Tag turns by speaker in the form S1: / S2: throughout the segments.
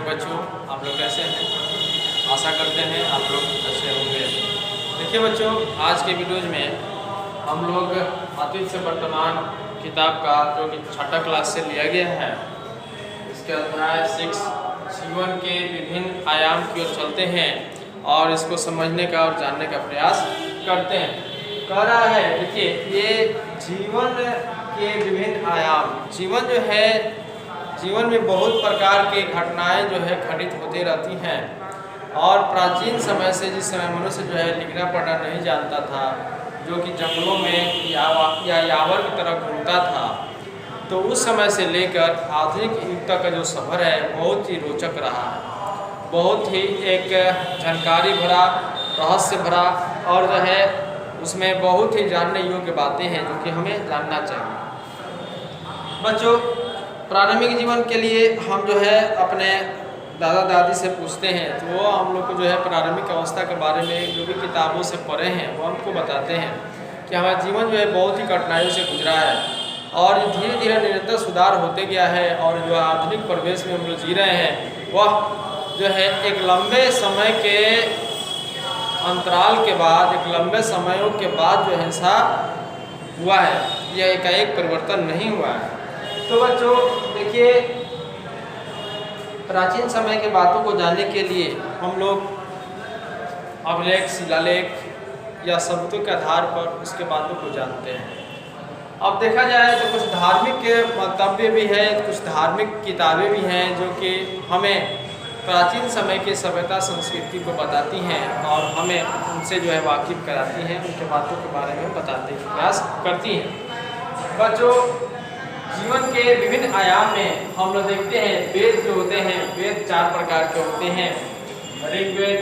S1: Morning बच्चों, आप लोग कैसे हैं? आशा करते हैं आप लोग अच्छे होंगे। देखिए बच्चों, आज के वीडियोज में हम लोग अतीत से वर्तमान किताब का जो कि छठा क्लास से लिया गया है, इसके अध्याय 6 जीवन के विभिन्न आयाम की ओर चलते हैं और इसको समझने का और जानने का प्रयास करते हैं। कह रहा है, देखिए ये जीवन के विभिन्न आयाम, जीवन जो है, जीवन में बहुत प्रकार की घटनाएं जो है घटित होती रहती हैं और प्राचीन समय से, जिस समय मनुष्य जो है लिखना पढ़ना नहीं जानता था, जो कि जंगलों में या यावर की तरह घूमता था, तो उस समय से लेकर आधुनिक युग तक का जो सफ़र है बहुत ही रोचक रहा है, बहुत ही एक जानकारी भरा, रहस्य भरा और जो है उसमें बहुत ही जानने योग्य बातें हैं जो कि हमें जानना चाहिए। बच्चों, प्रारंभिक जीवन के लिए हम जो है अपने दादा दादी से पूछते हैं तो वो हम लोग को जो है प्रारंभिक अवस्था के बारे में जो भी किताबों से पढ़े हैं वो हमको बताते हैं कि हमारा जीवन जो है बहुत ही कठिनाइयों से गुजरा है और धीरे धीरे निरंतर सुधार होते गया है और जो आधुनिक परिवेश में हम लोग जी रहे हैं वह जो है एक लंबे समय के अंतराल के बाद, एक लंबे समयों के बाद जो है ऐसा हुआ है, यह एकाएक परिवर्तन नहीं हुआ है। तो बच्चों देखिए, प्राचीन समय के बातों को जानने के लिए हम लोग अभिलेख, शिलालेख या सबूतों के आधार पर उसके बातों को जानते हैं। अब देखा जाए तो कुछ धार्मिक मंतव्य भी है, कुछ धार्मिक किताबें भी हैं जो कि हमें प्राचीन समय की सभ्यता संस्कृति को बताती हैं और हमें उनसे जो है वाकिफ कराती हैं, उनके बातों के बारे में बताने का प्रयास करती हैं। बच्चों, जीवन के विभिन्न आयाम में हम लोग देखते हैं वेद जो होते हैं, वेद 4 प्रकार के होते हैं, ऋग्वेद,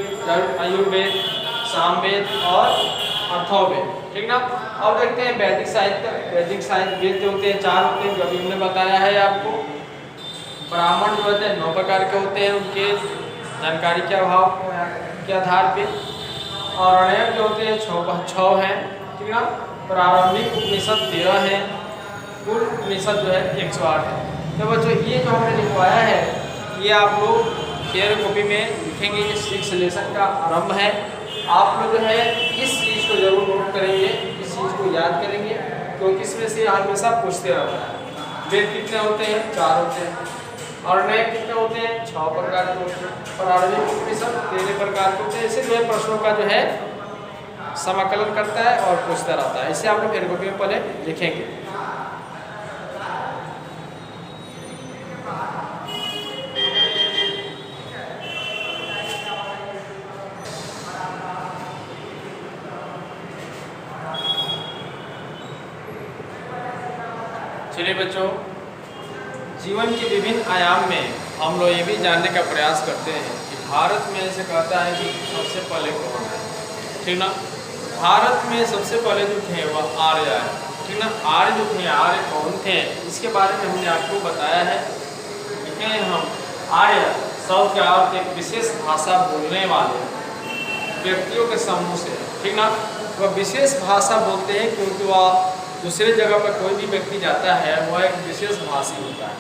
S1: यजुर्वेद, सामवेद और अथर्ववेद, ठीक ना। अब देखते हैं वैदिक साहित्य। वैदिक साहित्य वेद जो होते हैं 4 होते हैं, जो अभी हमने बताया है आपको। ब्राह्मण जो होते हैं 9 प्रकार के होते हैं, उनके जानकारी के अभाव के आधार पे। और अरण्यक जो होते हैं 6 हैं, ठीक ना। प्रारंभिक उपनिषद 13 हैं, कुल उपनिषद जो है 108 है। तो बच्चों ये जो हमने लिखवाया है ये आप लोग शेयर कॉपी में लिखेंगे। ये 6 लेसन का आरंभ है। आप लोग जो है इस चीज़ को जरूर नोट करेंगे, इस चीज़ को याद करेंगे क्योंकि इसमें से हमेशा पूछते रहता है। वेद कितने होते हैं? 4 होते हैं। और नए कितने होते हैं? 6 प्रकार के होते हैं। प्रारंभिक उपनिषद 13 प्रकार के होते हैं। इसे जो है प्रश्नों का जो है समाकलन करता है और पूछता रहता है। इसे आप लोग शेयर कॉपी में पहले लिखेंगे। चलिए बच्चों, जीवन के विभिन्न आयाम में हम लोग ये भी जानने का प्रयास करते हैं कि भारत में ऐसे कहता है कि सबसे पहले कौन है, ठीक ना। भारत में सबसे पहले जो थे वह आर्य है, ठीक ना। आर्य जो थे, आर्य कौन थे इसके बारे में हमने आपको बताया है। लिखे हैं हम, आर्य शब्द का अर्थ एक विशेष भाषा बोलने वाले व्यक्तियों के समूह से, ठीक ना। वह विशेष भाषा बोलते हैं क्योंकि वह दूसरे जगह पर कोई भी व्यक्ति जाता है वह एक विशेष भाषी होता है,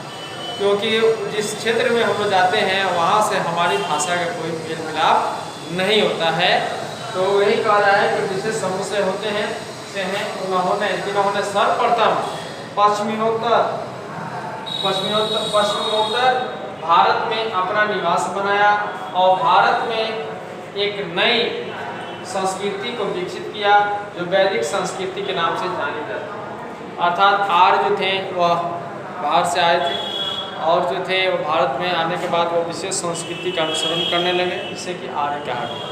S1: क्योंकि जिस क्षेत्र में हम लोग जाते हैं वहाँ से हमारी भाषा का कोई मेल मिलाप नहीं होता है। तो यही कहा रहा है कि विशेष समूह से होते हैं, से हैं जिन्होंने सर्वप्रथम पश्चिमोत्तर भारत में अपना निवास बनाया और भारत में एक नई संस्कृति को विकसित किया जो वैदिक संस्कृति के नाम से जानी जाती है। अर्थात आर्य जो थे वह बाहर से आए थे और जो थे वो भारत में आने के बाद वो विशेष संस्कृति का अनुसरण करने लगे, जिससे कि आर्य कहा गया।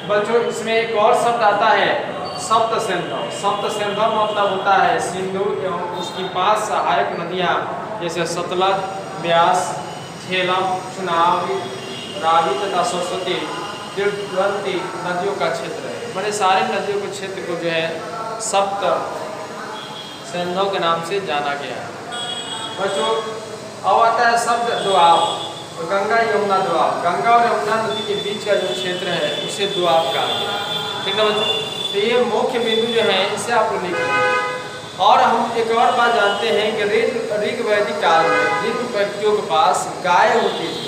S1: बच्चों, इसमें एक और शब्द आता है सप्त सिंधु। सप्त सिंधु मतलब होता है सिंधु एवं उसकी 5 सहायक नदियाँ जैसे सतलज, ब्यास, झेलम, चुनावी, रावी तथा सरस्वती तीर्थवंती नदियों का क्षेत्र है। मैंने सारे नदियों के क्षेत्र को जो है सप्त सिंधु के नाम से जाना गया है। बच्चों, अब आता है शब्द दोआब। तो गंगा यमुना दोआब, गंगा और यमुना नदी के बीच का जो क्षेत्र है उसे दोआब कहा गया, ठीक है बच्चों। तो ये मुख्य बिंदु जो है इसे आप लोग लिख लेंगे। और हम एक और बात जानते हैं कि ऋग वैदिक काल में जिन व्यक्तियों के पास गाय होती थी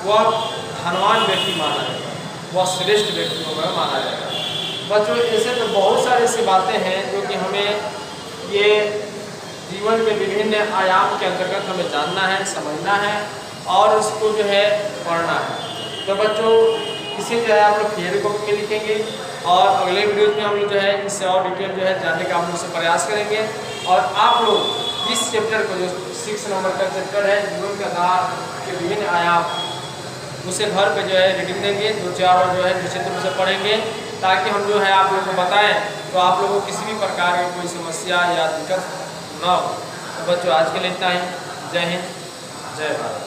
S1: वह धनवान व्यक्ति माना जाएगा, वह श्रेष्ठ व्यक्तियों में माना जाएगा। बच्चों ऐसे तो बहुत सारी ऐसी बातें हैं जो कि हमें ये जीवन के विभिन्न आयाम के अंतर्गत हमें जानना है, समझना है और उसको जो है पढ़ना है। तो बच्चों इसे जो है आप लोग थियरी कॉपी में लिखेंगे और अगले वीडियो में हम लोग जो है इससे और डिटेल जो है जानने का हम लोग से प्रयास करेंगे। और आप लोग इस चैप्टर को जो 6 नंबर का चैप्टर है जीवन के आधार के विभिन्न आयाम, उसे घर पे जो है रीडिंग देंगे, 2-4 और जो है निश्चित रूप से पढ़ेंगे ताकि हम जो है आप लोगों को बताएं तो आप लोगों को किसी भी प्रकार की कोई समस्या या दिक्कत ना हो। तो बच्चों आज के लिए इतना ही। जय हिंद, जय भारत।